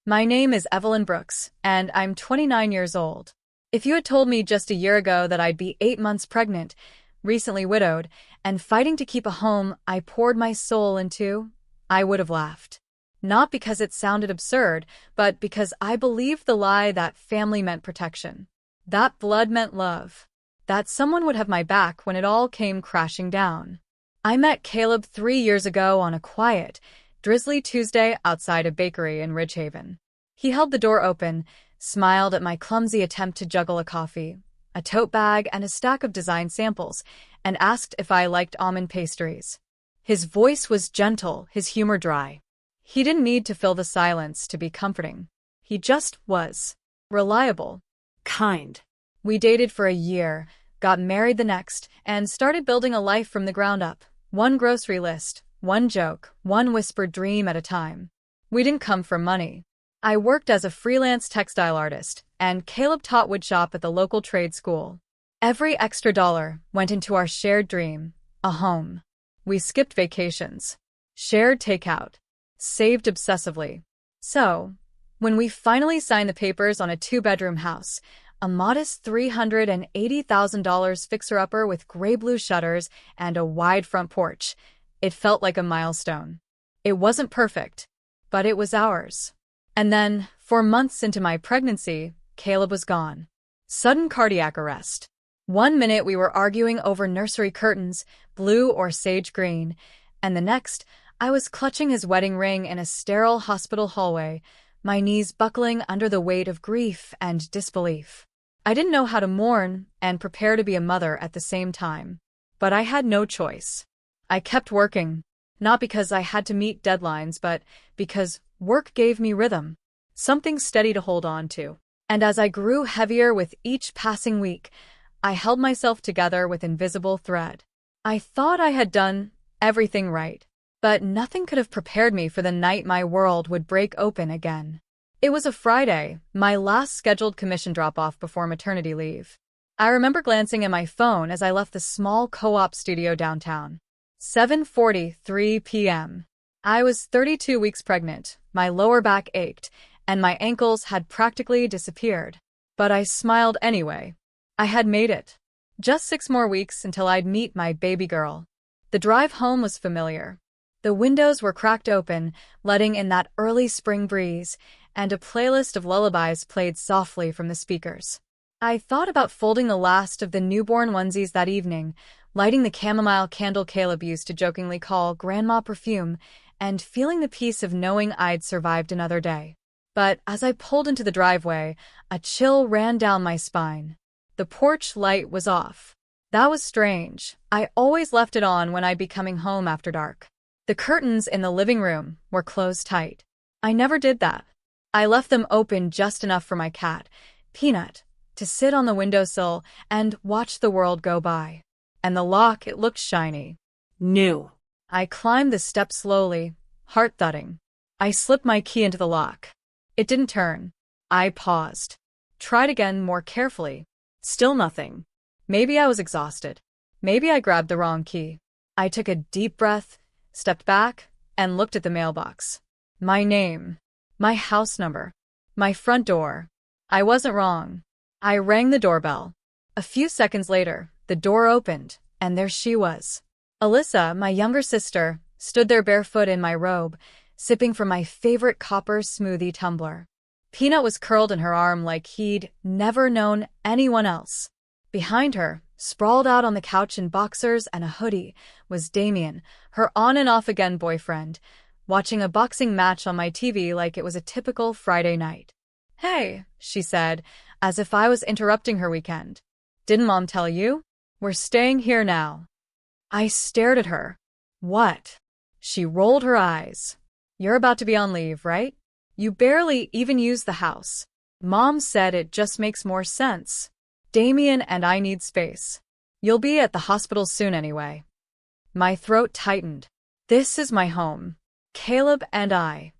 My name is Evelyn Brooks, and I'm 29 years old. If you had told me just a year ago that I'd be 8 months pregnant, recently widowed, and fighting to keep a home I poured my soul into, I would have laughed. Not because it sounded absurd, but because I believed the lie that family meant protection, that blood meant love, that someone would have my back when it all came crashing down. I met Caleb 3 years ago on a quiet, drizzly Tuesday outside a bakery in Ridgehaven. He held the door open, smiled at my clumsy attempt to juggle a coffee, a tote bag, and a stack of design samples, and asked if I liked almond pastries. His voice was gentle, his humor dry. He didn't need to fill the silence to be comforting. He just was. Reliable. Kind. We dated for a year, got married the next, and started building a life from the ground up. One grocery list, one joke, one whispered dream at a time. We didn't come from money. I worked as a freelance textile artist, and Caleb taught woodshop at the local trade school. Every extra dollar went into our shared dream, a home. We skipped vacations, shared takeout, saved obsessively. So, when we finally signed the papers on a two-bedroom house, a modest $380,000 fixer-upper with gray-blue shutters and a wide front porch, it felt like a milestone. It wasn't perfect, but it was ours. And then, 4 months into my pregnancy, Caleb was gone. Sudden cardiac arrest. One minute we were arguing over nursery curtains, blue or sage green, and the next, I was clutching his wedding ring in a sterile hospital hallway, my knees buckling under the weight of grief and disbelief. I didn't know how to mourn and prepare to be a mother at the same time, but I had no choice. I kept working, not because I had to meet deadlines, but because work gave me rhythm, something steady to hold on to. And as I grew heavier with each passing week, I held myself together with invisible thread. I thought I had done everything right, but nothing could have prepared me for the night my world would break open again. It was a Friday, my last scheduled commission drop-off before maternity leave. I remember glancing at my phone as I left the small co-op studio downtown. 7:43 p.m. I was 32 weeks pregnant, my lower back ached, and my ankles had practically disappeared. But I smiled anyway. I had made it. Just 6 more weeks until I'd meet my baby girl. The drive home was familiar. The windows were cracked open, letting in that early spring breeze, and a playlist of lullabies played softly from the speakers. I thought about folding the last of the newborn onesies that evening, lighting the chamomile candle Caleb used to jokingly call grandma perfume, and feeling the peace of knowing I'd survived another day. But as I pulled into the driveway, a chill ran down my spine. The porch light was off. That was strange. I always left it on when I'd be coming home after dark. The curtains in the living room were closed tight. I never did that. I left them open just enough for my cat, Peanut, to sit on the windowsill and watch the world go by. And the lock, it looked shiny. New. I climbed the steps slowly, heart thudding. I slipped my key into the lock. It didn't turn. I paused. Tried again more carefully. Still nothing. Maybe I was exhausted. Maybe I grabbed the wrong key. I took a deep breath, stepped back, and looked at the mailbox. My name. My house number. My front door. I wasn't wrong. I rang the doorbell. A few seconds later, the door opened, and there she was. Alyssa, my younger sister, stood there barefoot in my robe, sipping from my favorite copper smoothie tumbler. Peanut was curled in her arm like he'd never known anyone else. Behind her, sprawled out on the couch in boxers and a hoodie, was Damien, her on-and-off-again boyfriend, watching a boxing match on my TV like it was a typical Friday night. "Hey," she said, as if I was interrupting her weekend. "Didn't Mom tell you? We're staying here now." I stared at her. "What?" She rolled her eyes. "You're about to be on leave, right? You barely even use the house. Mom said it just makes more sense. Damien and I need space. You'll be at the hospital soon anyway." My throat tightened. This is my home. Caleb and I.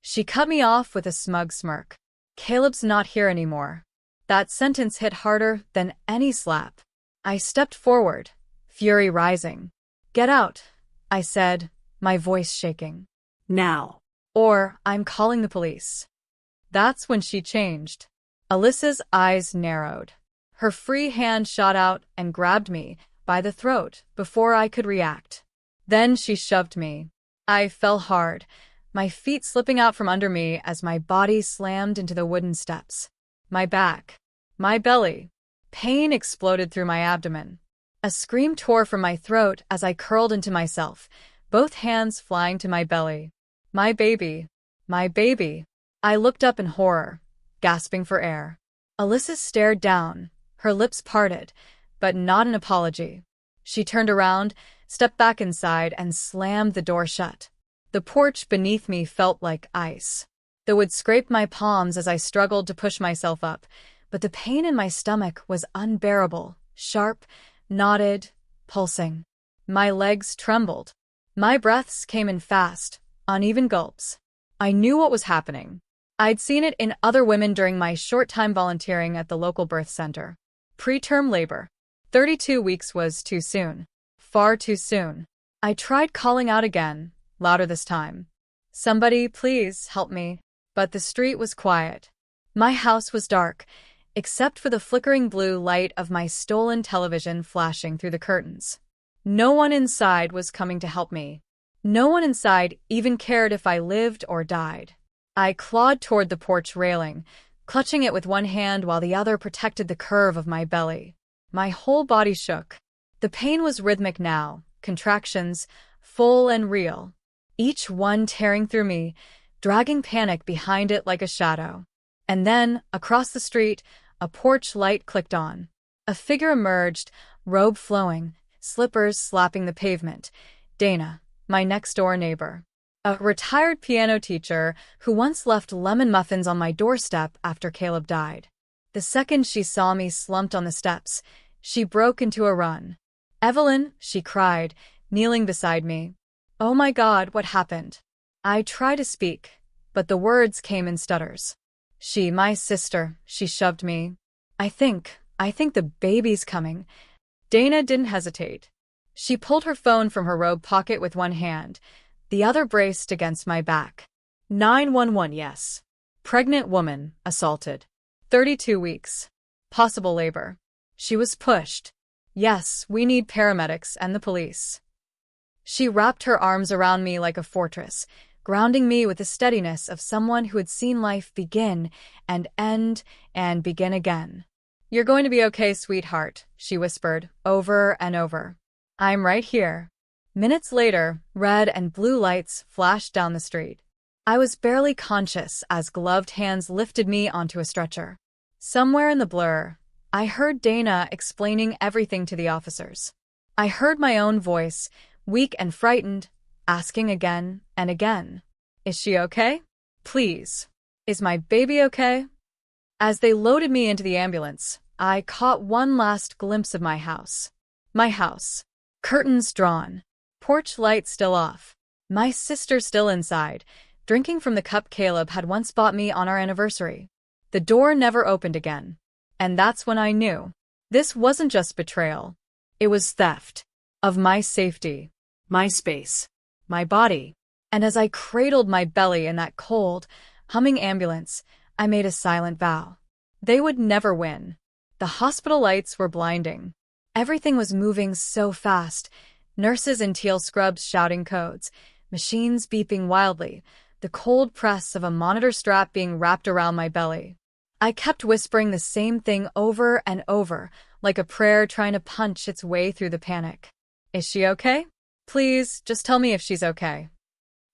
She cut me off with a smug smirk. Caleb's not here anymore. That sentence hit harder than any slap. I stepped forward, fury rising. "Get out," I said, my voice shaking. "Now. Or I'm calling the police." That's when she changed. Alyssa's eyes narrowed. Her free hand shot out and grabbed me by the throat before I could react. Then she shoved me. I fell hard, my feet slipping out from under me as my body slammed into the wooden steps. My back, my belly. Pain exploded through my abdomen. A scream tore from my throat as I curled into myself, both hands flying to my belly. My baby. My baby. I looked up in horror, gasping for air. Alyssa stared down, her lips parted, but not an apology. She turned around, stepped back inside, and slammed the door shut. The porch beneath me felt like ice. The wood scraped my palms as I struggled to push myself up, but the pain in my stomach was unbearable, sharp, knotted, pulsing. My legs trembled. My breaths came in fast, uneven gulps. I knew what was happening. I'd seen it in other women during my short time volunteering at the local birth center. Preterm labor. 32 weeks was too soon. Far too soon. I tried calling out again, louder this time. Somebody, please, help me. But the street was quiet. My house was dark, except for the flickering blue light of my stolen television flashing through the curtains. No one inside was coming to help me. No one inside even cared if I lived or died. I clawed toward the porch railing, clutching it with one hand while the other protected the curve of my belly. My whole body shook. The pain was rhythmic now, contractions, full and real, each one tearing through me, dragging panic behind it like a shadow. And then, across the street, a porch light clicked on. A figure emerged, robe flowing, slippers slapping the pavement. Dana, my next-door neighbor. A retired piano teacher who once left lemon muffins on my doorstep after Caleb died. The second she saw me slumped on the steps, she broke into a run. "Evelyn," she cried, kneeling beside me. "Oh my God, what happened?" I tried to speak, but the words came in stutters. My sister, she shoved me. I think the baby's coming." Dana didn't hesitate. She pulled her phone from her robe pocket with one hand, the other braced against my back. 911, yes. Pregnant woman, assaulted. 32 weeks. Possible labor. She was pushed. Yes, we need paramedics and the police. She wrapped her arms around me like a fortress, grounding me with the steadiness of someone who had seen life begin and end and begin again. "You're going to be okay, sweetheart," she whispered, over and over. "I'm right here." Minutes later, red and blue lights flashed down the street. I was barely conscious as gloved hands lifted me onto a stretcher. Somewhere in the blur, I heard Dana explaining everything to the officers. I heard my own voice, weak and frightened, asking again and again, "Is she okay? Please. Is my baby okay?" As they loaded me into the ambulance, I caught one last glimpse of my house. My house. Curtains drawn. Porch light still off. My sister still inside, drinking from the cup Caleb had once bought me on our anniversary. The door never opened again. And that's when I knew. This wasn't just betrayal. It was theft. Of my safety. My space. My body. And as I cradled my belly in that cold, humming ambulance, I made a silent vow. They would never win. The hospital lights were blinding. Everything was moving so fast. Nurses in teal scrubs shouting codes, machines beeping wildly, the cold press of a monitor strap being wrapped around my belly. I kept whispering the same thing over and over, like a prayer trying to punch its way through the panic. "Is she okay? Please, just tell me if she's okay."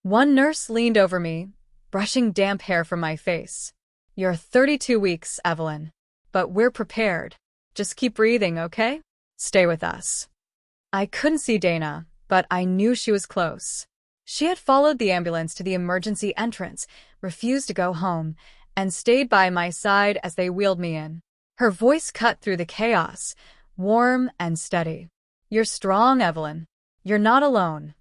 One nurse leaned over me, brushing damp hair from my face. "You're 32 weeks, Evelyn. But we're prepared. Just keep breathing, okay? Stay with us." I couldn't see Dana, but I knew she was close. She had followed the ambulance to the emergency entrance, refused to go home, and stayed by my side as they wheeled me in. Her voice cut through the chaos, warm and steady. "You're strong, Evelyn. You're not alone."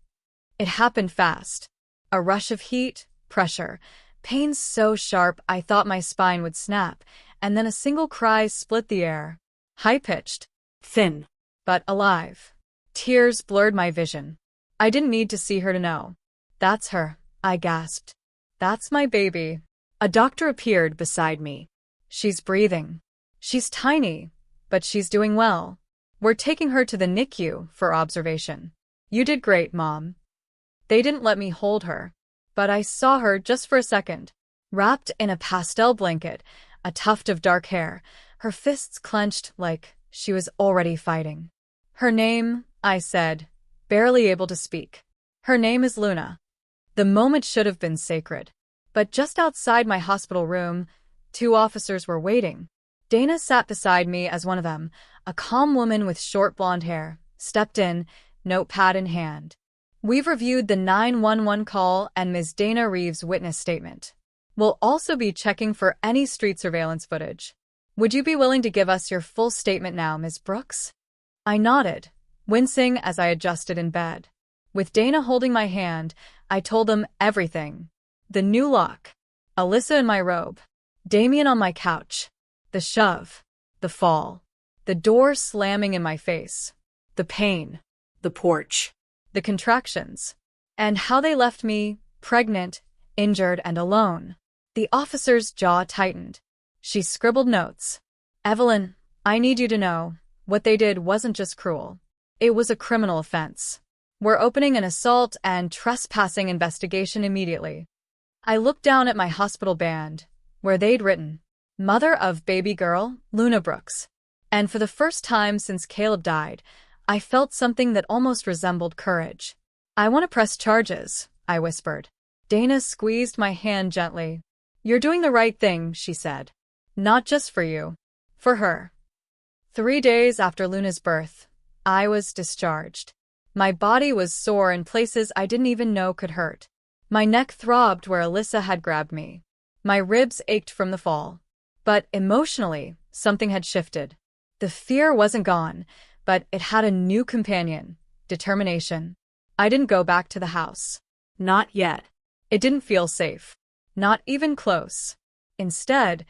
It happened fast. A rush of heat, pressure, pain so sharp I thought my spine would snap, and then a single cry split the air. High-pitched, thin, but alive. Tears blurred my vision. I didn't need to see her to know. "That's her," I gasped. "That's my baby." A doctor appeared beside me. She's breathing. She's tiny, but she's doing well. We're taking her to the NICU for observation. You did great, Mom. They didn't let me hold her, but I saw her just for a second. Wrapped in a pastel blanket, a tuft of dark hair, her fists clenched like she was already fighting. Her name, I said, barely able to speak. Her name is Luna. The moment should have been sacred. But just outside my hospital room, 2 officers were waiting. Dana sat beside me as one of them, a calm woman with short blonde hair, stepped in, notepad in hand. We've reviewed the 911 call and Ms. Dana Reeves' witness statement. We'll also be checking for any street surveillance footage. Would you be willing to give us your full statement now, Ms. Brooks? I nodded, wincing as I adjusted in bed. With Dana holding my hand, I told them everything. The new lock, Alyssa in my robe, Damien on my couch, the shove, the fall, the door slamming in my face, the pain, the porch, the contractions, and how they left me pregnant, injured, and alone. The officer's jaw tightened. She scribbled notes. Evelyn, I need you to know, what they did wasn't just cruel. It was a criminal offense. We're opening an assault and trespassing investigation immediately. I looked down at my hospital band, where they'd written, Mother of baby girl, Luna Brooks. And for the first time since Caleb died, I felt something that almost resembled courage. I want to press charges, I whispered. Dana squeezed my hand gently. You're doing the right thing, she said. Not just for you. For her. 3 days after Luna's birth, I was discharged. My body was sore in places I didn't even know could hurt. My neck throbbed where Alyssa had grabbed me. My ribs ached from the fall. But emotionally, something had shifted. The fear wasn't gone, but it had a new companion, determination. I didn't go back to the house. Not yet. It didn't feel safe. Not even close. Instead,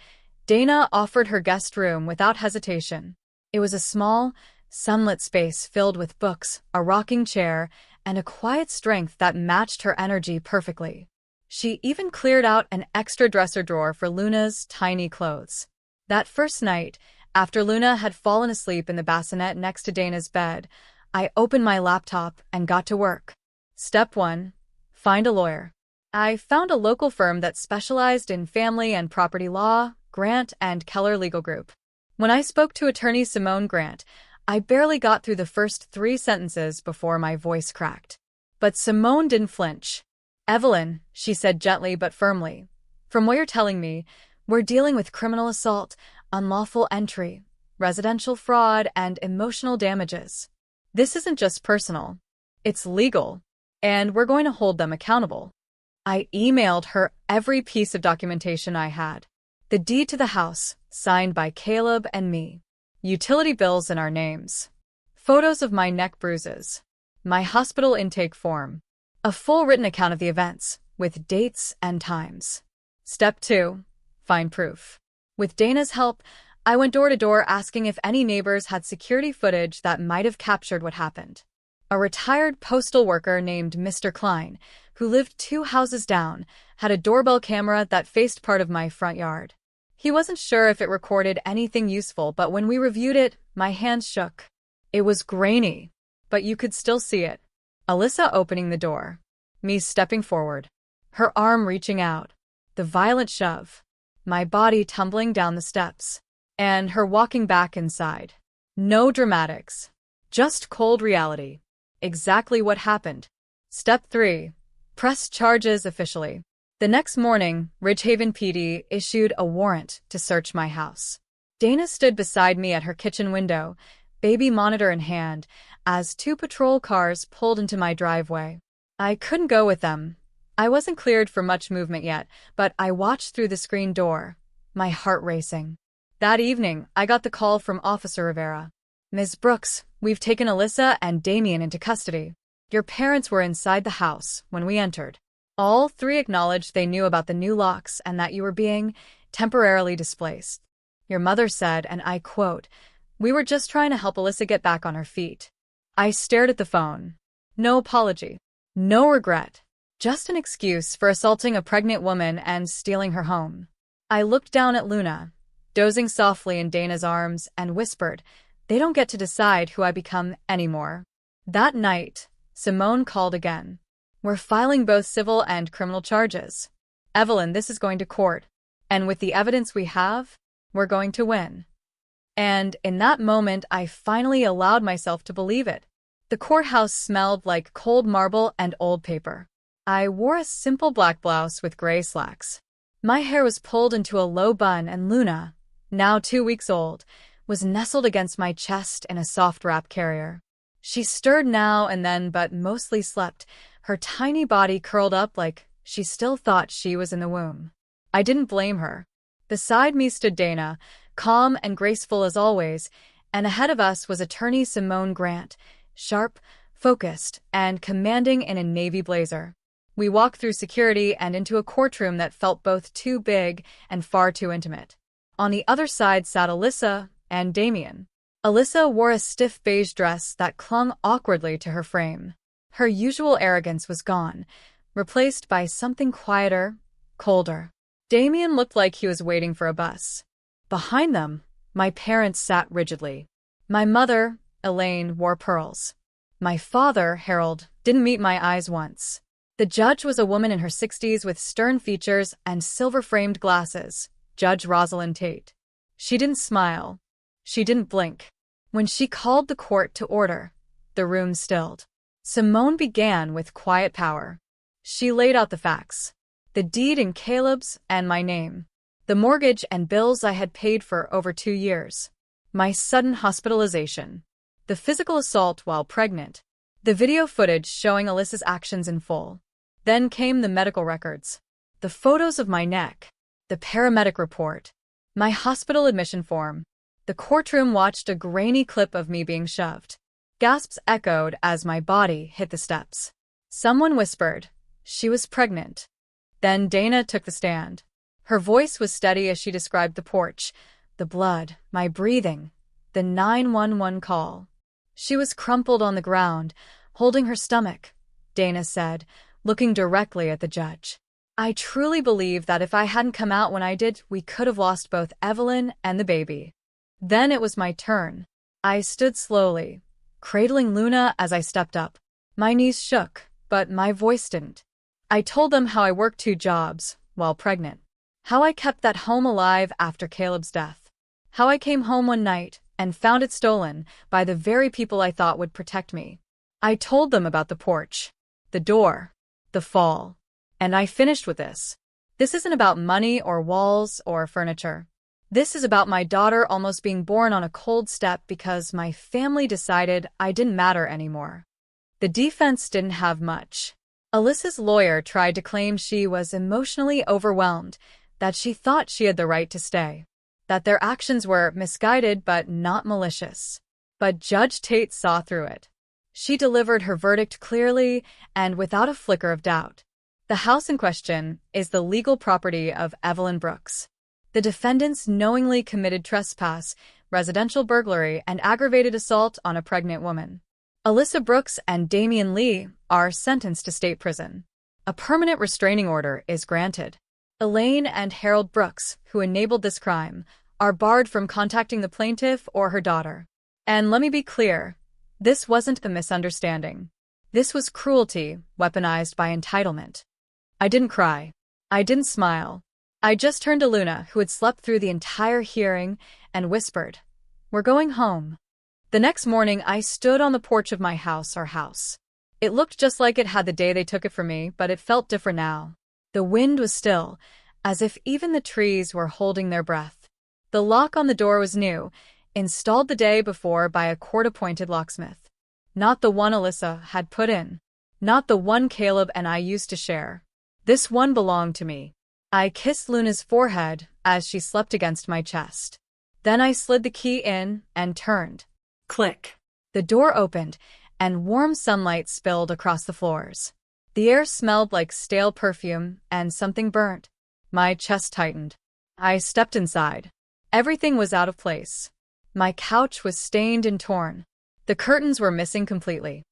Dana offered her guest room without hesitation. It was a small, sunlit space filled with books, a rocking chair, and a quiet strength that matched her energy perfectly. She even cleared out an extra dresser drawer for Luna's tiny clothes. That first night, after Luna had fallen asleep in the bassinet next to Dana's bed, I opened my laptop and got to work. Step 1. Find a lawyer. I found a local firm that specialized in family and property law, Grant and Keller Legal Group. When I spoke to attorney Simone Grant, I barely got through the first 3 sentences before my voice cracked. But Simone didn't flinch. Evelyn, she said gently but firmly, from what you're telling me, we're dealing with criminal assault, unlawful entry, residential fraud, and emotional damages. This isn't just personal. It's legal, and we're going to hold them accountable. I emailed her every piece of documentation I had. The deed to the house, signed by Caleb and me. Utility bills in our names. Photos of my neck bruises. My hospital intake form. A full written account of the events, with dates and times. Step 2. Find proof. With Dana's help, I went door to door asking if any neighbors had security footage that might have captured what happened. A retired postal worker named Mr. Klein, who lived 2 houses down, had a doorbell camera that faced part of my front yard. He wasn't sure if it recorded anything useful, but when we reviewed it, my hands shook. It was grainy, but you could still see it. Alyssa opening the door. Me stepping forward. Her arm reaching out. The violent shove. My body tumbling down the steps. And her walking back inside. No dramatics. Just cold reality. Exactly what happened. Step 3. Press charges officially. The next morning, Ridgehaven PD issued a warrant to search my house. Dana stood beside me at her kitchen window, baby monitor in hand, as 2 patrol cars pulled into my driveway. I couldn't go with them. I wasn't cleared for much movement yet, but I watched through the screen door, my heart racing. That evening, I got the call from Officer Rivera. Ms. Brooks, we've taken Alyssa and Damien into custody. Your parents were inside the house when we entered. All 3 acknowledged they knew about the new locks and that you were being temporarily displaced. Your mother said, and I quote, "We were just trying to help Alyssa get back on her feet." I stared at the phone. No apology. No regret. Just an excuse for assaulting a pregnant woman and stealing her home. I looked down at Luna, dozing softly in Dana's arms, and whispered, "They don't get to decide who I become anymore." That night, Simone called again. "We're filing both civil and criminal charges. Evelyn, this is going to court. And with the evidence we have, we're going to win." And in that moment, I finally allowed myself to believe it. The courthouse smelled like cold marble and old paper. I wore a simple black blouse with gray slacks. My hair was pulled into a low bun, and Luna, now 2 weeks old, was nestled against my chest in a soft wrap carrier. She stirred now and then, but mostly slept, her tiny body curled up like she still thought she was in the womb. I didn't blame her. Beside me stood Dana, calm and graceful as always, and ahead of us was attorney Simone Grant, sharp, focused, and commanding in a navy blazer. We walked through security and into a courtroom that felt both too big and far too intimate. On the other side sat Alyssa and Damien. Alyssa wore a stiff beige dress that clung awkwardly to her frame. Her usual arrogance was gone, replaced by something quieter, colder. Damien looked like he was waiting for a bus. Behind them, my parents sat rigidly. My mother, Elaine, wore pearls. My father, Harold, didn't meet my eyes once. The judge was a woman in her 60s with stern features and silver-framed glasses, Judge Rosalind Tate. She didn't smile. She didn't blink. When she called the court to order, the room stilled. Simone began with quiet power. She laid out the facts. The deed in Caleb's and my name. The mortgage and bills I had paid for over 2 years. My sudden hospitalization. The physical assault while pregnant. The video footage showing Alyssa's actions in full. Then came the medical records. The photos of my neck. The paramedic report. My hospital admission form. The courtroom watched a grainy clip of me being shoved. Gasps echoed as my body hit the steps. Someone whispered, "She was pregnant." Then Dana took the stand. Her voice was steady as she described the porch, the blood, my breathing, the 911 call. "She was crumpled on the ground, holding her stomach," Dana said, looking directly at the judge. "I truly believe that if I hadn't come out when I did, we could have lost both Evelyn and the baby." Then it was my turn. I stood slowly, cradling Luna as I stepped up. My knees shook, but my voice didn't. I told them how I worked 2 jobs while pregnant. How I kept that home alive after Caleb's death. How I came home one night and found it stolen by the very people I thought would protect me. I told them about the porch, the door, the fall. And I finished with this. This isn't about money or walls or furniture. This is about my daughter almost being born on a cold step because my family decided I didn't matter anymore. The defense didn't have much. Alyssa's lawyer tried to claim she was emotionally overwhelmed, that she thought she had the right to stay, that their actions were misguided but not malicious. But Judge Tate saw through it. She delivered her verdict clearly and without a flicker of doubt. The house in question is the legal property of Evelyn Brooks. The defendants knowingly committed trespass, residential burglary, and aggravated assault on a pregnant woman. Alyssa Brooks and Damien Lee are sentenced to state prison. A permanent restraining order is granted. Elaine and Harold Brooks, who enabled this crime, are barred from contacting the plaintiff or her daughter. And let me be clear, this wasn't a misunderstanding. This was cruelty weaponized by entitlement. I didn't cry. I didn't smile. I just turned to Luna, who had slept through the entire hearing, and whispered, "We're going home." The next morning, I stood on the porch of my house, our house. It looked just like it had the day they took it from me, but it felt different now. The wind was still, as if even the trees were holding their breath. The lock on the door was new, installed the day before by a court-appointed locksmith. Not the one Alyssa had put in. Not the one Caleb and I used to share. This one belonged to me. I kissed Luna's forehead as she slept against my chest. Then I slid the key in and turned. Click. The door opened, and warm sunlight spilled across the floors. The air smelled like stale perfume and something burnt. My chest tightened. I stepped inside. Everything was out of place. My couch was stained and torn. The curtains were missing completely.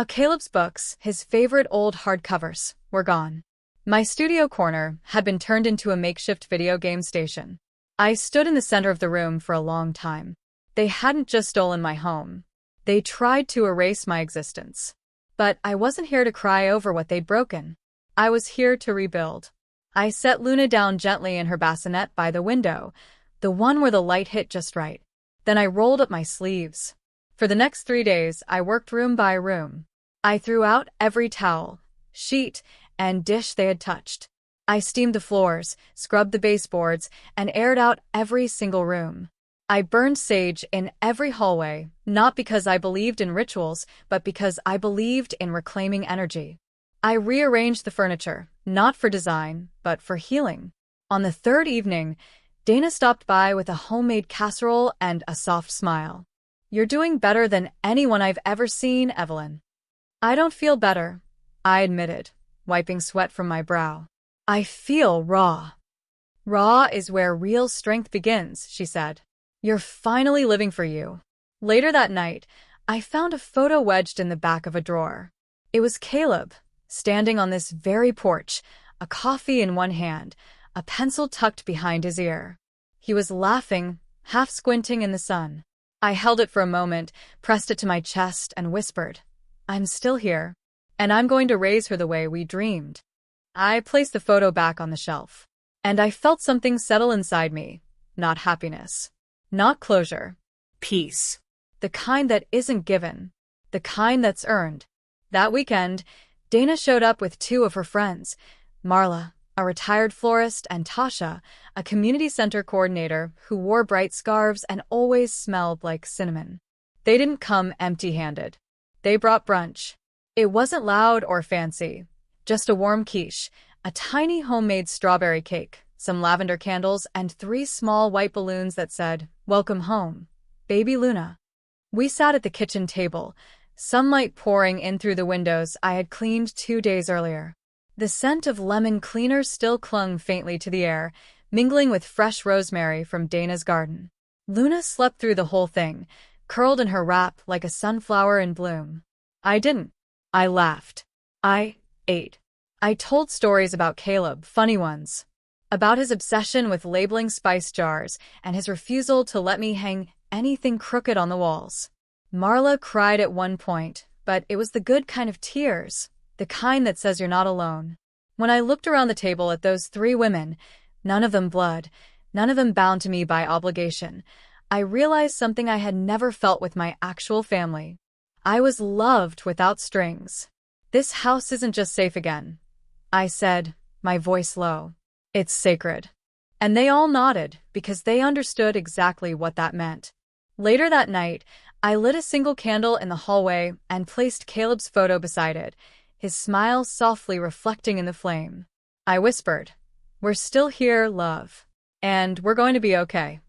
Caleb's books, his favorite old hardcovers, were gone. My studio corner had been turned into a makeshift video game station. I stood in the center of the room for a long time. They hadn't just stolen my home. They tried to erase my existence. But I wasn't here to cry over what they'd broken. I was here to rebuild. I set Luna down gently in her bassinet by the window, the one where the light hit just right. Then I rolled up my sleeves. For the next 3 days, I worked room by room. I threw out every towel, sheet, and dish they had touched. I steamed the floors, scrubbed the baseboards, and aired out every single room. I burned sage in every hallway, not because I believed in rituals, but because I believed in reclaiming energy. I rearranged the furniture, not for design, but for healing. On the third evening, Dana stopped by with a homemade casserole and a soft smile. "You're doing better than anyone I've ever seen, Evelyn." "I don't feel better," I admitted, wiping sweat from my brow. "I feel raw." "Raw is where real strength begins," she said. "You're finally living for you." Later that night, I found a photo wedged in the back of a drawer. It was Caleb, standing on this very porch, a coffee in one hand, a pencil tucked behind his ear. He was laughing, half squinting in the sun. I held it for a moment, pressed it to my chest, and whispered, "I'm still here, and I'm going to raise her the way we dreamed." I placed the photo back on the shelf, and I felt something settle inside me. Not happiness. Not closure. Peace. The kind that isn't given. The kind that's earned. That weekend, Dana showed up with 2 of her friends, Marla, a retired florist, and Tasha, a community center coordinator who wore bright scarves and always smelled like cinnamon. They didn't come empty-handed. They brought brunch. It wasn't loud or fancy, just a warm quiche, a tiny homemade strawberry cake, some lavender candles, and 3 small white balloons that said, "Welcome home, baby Luna." We sat at the kitchen table, sunlight pouring in through the windows I had cleaned 2 days earlier. The scent of lemon cleaner still clung faintly to the air, mingling with fresh rosemary from Dana's garden. Luna slept through the whole thing, curled in her wrap like a sunflower in bloom. I didn't. I laughed. I ate. I told stories about Caleb, funny ones. About his obsession with labeling spice jars and his refusal to let me hang anything crooked on the walls. Marla cried at one point, but it was the good kind of tears, the kind that says you're not alone. When I looked around the table at those 3 women, none of them blood, none of them bound to me by obligation, I realized something I had never felt with my actual family. I was loved without strings. "This house isn't just safe again," I said, my voice low. "It's sacred." And they all nodded, because they understood exactly what that meant. Later that night, I lit a single candle in the hallway and placed Caleb's photo beside it, his smile softly reflecting in the flame. I whispered, "We're still here, love. And we're going to be okay."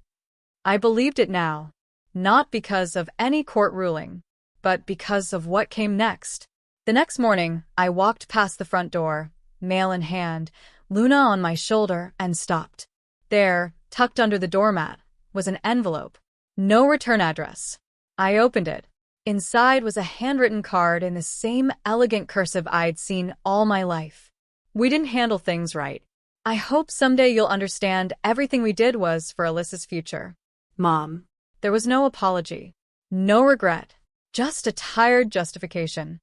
I believed it now, not because of any court ruling, but because of what came next. The next morning, I walked past the front door, mail in hand, Luna on my shoulder, and stopped. There, tucked under the doormat, was an envelope. No return address. I opened it. Inside was a handwritten card in the same elegant cursive I'd seen all my life. "We didn't handle things right. I hope someday you'll understand everything we did was for Alyssa's future. Mom." There was no apology. No regret. Just a tired justification.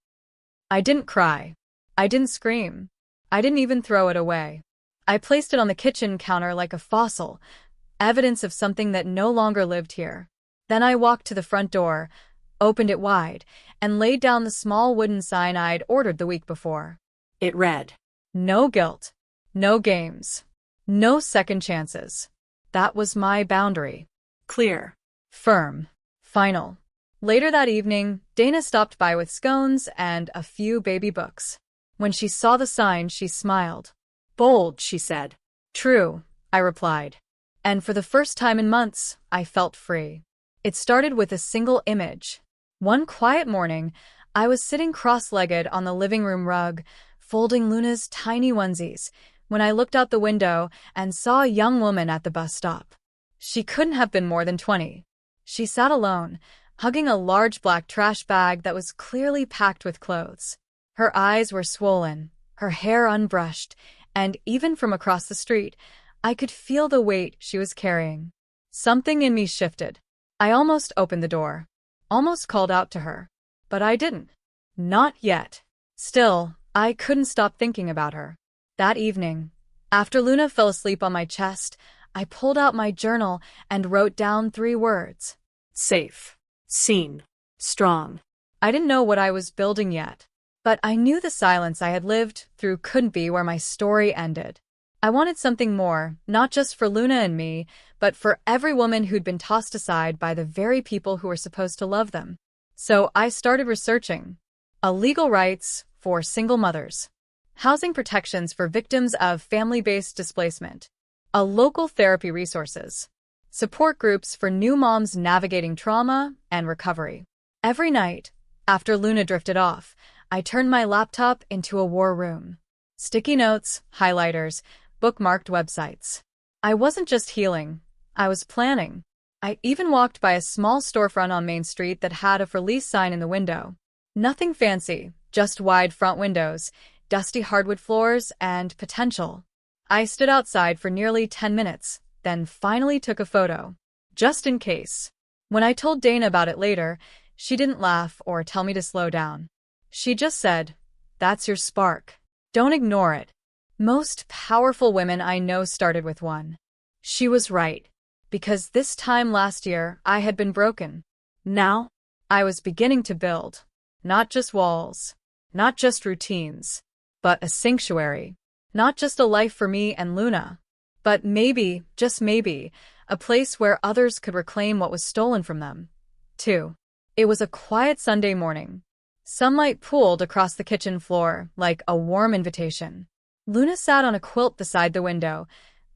I didn't cry. I didn't scream. I didn't even throw it away. I placed it on the kitchen counter like a fossil, evidence of something that no longer lived here. Then I walked to the front door, opened it wide, and laid down the small wooden sign I'd ordered the week before. It read, "No guilt. No games. No second chances." That was my boundary. Clear. Firm. Final. Later that evening, Dana stopped by with scones and a few baby books. When she saw the sign, she smiled. "Bold," she said. "True," I replied. And for the first time in months, I felt free. It started with a single image. One quiet morning, I was sitting cross-legged on the living room rug, folding Luna's tiny onesies, when I looked out the window and saw a young woman at the bus stop. She couldn't have been more than 20. She sat alone, hugging a large black trash bag that was clearly packed with clothes. Her eyes were swollen, her hair unbrushed, and even from across the street, I could feel the weight she was carrying. Something in me shifted. I almost opened the door, almost called out to her. But I didn't. Not yet. Still, I couldn't stop thinking about her. That evening, after Luna fell asleep on my chest, I pulled out my journal and wrote down 3 words. Safe. Seen. Strong. I didn't know what I was building yet, but I knew the silence I had lived through couldn't be where my story ended. I wanted something more, not just for Luna and me, but for every woman who'd been tossed aside by the very people who were supposed to love them. So I started researching. Legal rights for single mothers. Housing protections for victims of family-based displacement. Local therapy resources. Support groups for new moms navigating trauma and recovery. Every night, after Luna drifted off, I turned my laptop into a war room. Sticky notes, highlighters, bookmarked websites. I wasn't just healing, I was planning. I even walked by a small storefront on Main Street that had a for lease sign in the window. Nothing fancy, just wide front windows, dusty hardwood floors, and potential. I stood outside for nearly 10 minutes, then finally took a photo. Just in case. When I told Dana about it later, she didn't laugh or tell me to slow down. She just said, "That's your spark. Don't ignore it." Most powerful women I know started with one. She was right, because this time last year I had been broken. Now, I was beginning to build. Not just walls, not just routines, but a sanctuary. Not just a life for me and Luna, but maybe, just maybe, a place where others could reclaim what was stolen from them, too. It was a quiet Sunday morning. Sunlight pooled across the kitchen floor like a warm invitation. Luna sat on a quilt beside the window,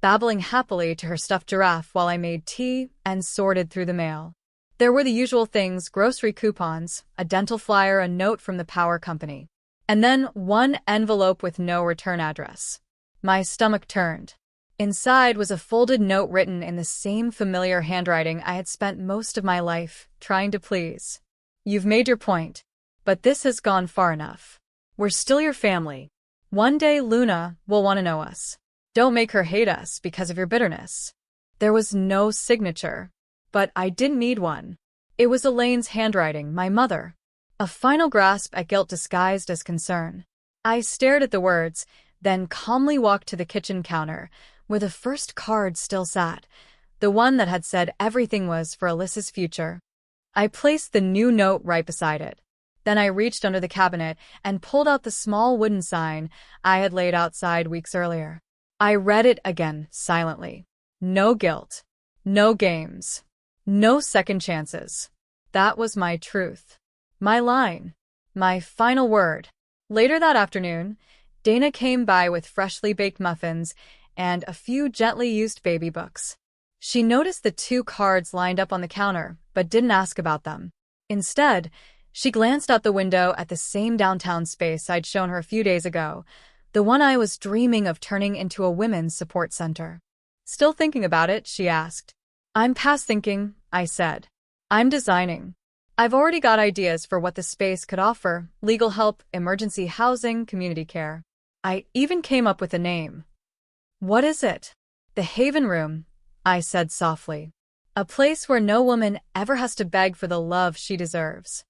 babbling happily to her stuffed giraffe while I made tea and sorted through the mail. There were the usual things: grocery coupons, a dental flyer, a note from the power company. And then one envelope with no return address. My stomach turned. Inside was a folded note written in the same familiar handwriting I had spent most of my life trying to please. "You've made your point, but this has gone far enough. We're still your family. One day Luna will want to know us. Don't make her hate us because of your bitterness." There was no signature, but I didn't need one. It was Elaine's handwriting, my mother. A final grasp at guilt disguised as concern. I stared at the words, then calmly walked to the kitchen counter, where the first card still sat, the one that had said everything was for Alyssa's future. I placed the new note right beside it. Then I reached under the cabinet and pulled out the small wooden sign I had laid outside weeks earlier. I read it again, silently. No guilt. No games. No second chances. That was my truth. My line. My final word. Later that afternoon, Dana came by with freshly baked muffins and a few gently used baby books. She noticed the 2 cards lined up on the counter, but didn't ask about them. Instead, she glanced out the window at the same downtown space I'd shown her a few days ago, the one I was dreaming of turning into a women's support center. "Still thinking about it?" she asked. "I'm past thinking," I said. "I'm designing. I've already got ideas for what the space could offer: legal help, emergency housing, community care. I even came up with a name." "What is it?" "The Haven Room," I said softly. "A place where no woman ever has to beg for the love she deserves."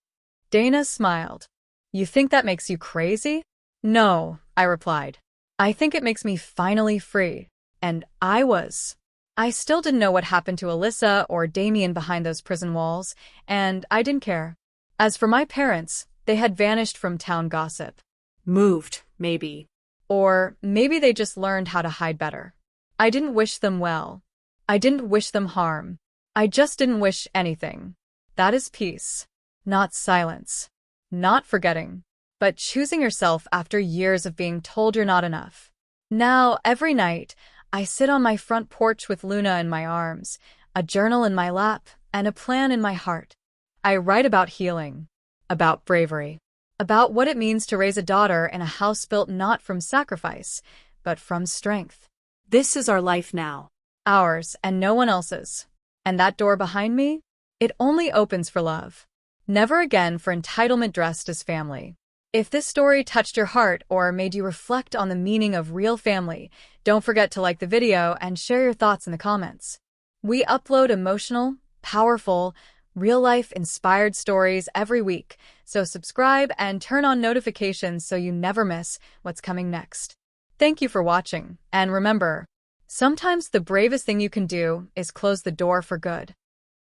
Dana smiled. "You think that makes you crazy?" "No," I replied. "I think it makes me finally free." And I was. I still didn't know what happened to Alyssa or Damien behind those prison walls, and I didn't care. As for my parents, they had vanished from town gossip. Moved, maybe. Or maybe they just learned how to hide better. I didn't wish them well. I didn't wish them harm. I just didn't wish anything. That is peace. Not silence. Not forgetting. But choosing yourself after years of being told you're not enough. Now, every night, I sit on my front porch with Luna in my arms, a journal in my lap, and a plan in my heart. I write about healing, about bravery, about what it means to raise a daughter in a house built not from sacrifice, but from strength. This is our life now. Ours and no one else's. And that door behind me? It only opens for love. Never again for entitlement dressed as family. If this story touched your heart or made you reflect on the meaning of real family, don't forget to like the video and share your thoughts in the comments. We upload emotional, powerful, real-life inspired stories every week, so subscribe and turn on notifications so you never miss what's coming next. Thank you for watching, and remember, sometimes the bravest thing you can do is close the door for good.